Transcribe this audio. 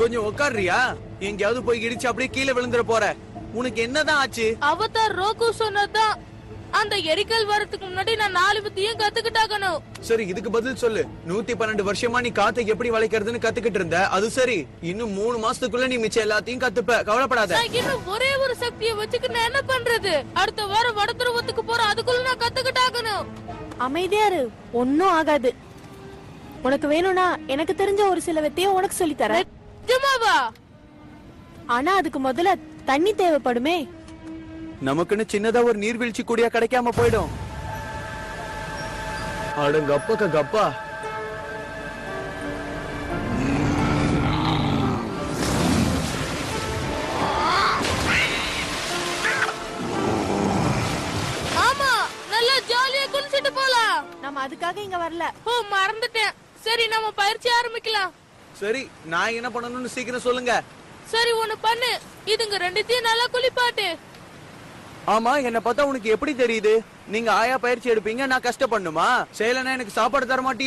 கொஞ்சம் உட்காருறியா? எங்கயாவது போய் இடிச்சு அப்படியே கீழே விழுந்துற போற. உனக்கு என்னதான் ஆச்சு? அவதார் ரோகு சொன்னதான் அந்த எரிக்கல் வரதுக்கு முன்னாடி நான் 4 வித்தையும் கத்துக்கிட்டாகணும். சரி, இதுக்கு பதில் சொல்லு. 112 வருஷமா நீ காத்தை எப்படி வளைக்கிறதுன்னு கத்துக்கிட்டு இருந்த. அது சரி, இன்னும் 3 மாசத்துக்குள்ள நீ மிச்சம் எல்லாத்தையும் கத்துப்ப. கவலைப்படாத. நான் இன்னும் ஒரே ஒரு சக்தியை வச்சுக்க நான் என்ன பண்றது? அடுத்த வாரம் வடதுருவத்துக்கு போற, அதுக்குள்ள நான் கத்துக்கிட்டாகணும். அமைதியா இரு, ஒன்னும் ஆகாது. உனக்கு வேணும்னா எனக்கு தெரிஞ்ச ஒரு சில வித்தைய உனக்கு சொல்லி தரேன். நிஜமாவா? ஆனா அதுக்கு முதல்ல தண்ணி தேவைப்படுமே. நமக்குன்னு சின்னதா ஒரு நீர்வீழ்ச்சி கூடியா கிடைக்காம போயிடும். அட கப்பா கப்பா. ஆமா, நல்லா ஜாலியா குளிச்சிட்டு போலாம். நம்ம அதுக்காக இங்க வரல. ஓ, மறந்துட்டேன். சரி, நம்ம பயிற்சி ஆரம்பிக்கலாம். சரி, நான் என்ன பண்ணணும்னு சீக்கிரம் சொல்லுங்க. சரி, ஒண்ணு பண்ணு. இதுங்க ரெண்டுத்தையும் நல்லா குளிப்பாட்டு. ஆமா, என்ன பார்த்தா உனக்கு எப்படி தெரியுது? நீங்க ஆயா பயிற்சி எடுப்பீங்க, நான் கஷ்டப்படணுமா? செய்யலன்னா எனக்கு சாப்பாடு தர மாட்டியோ?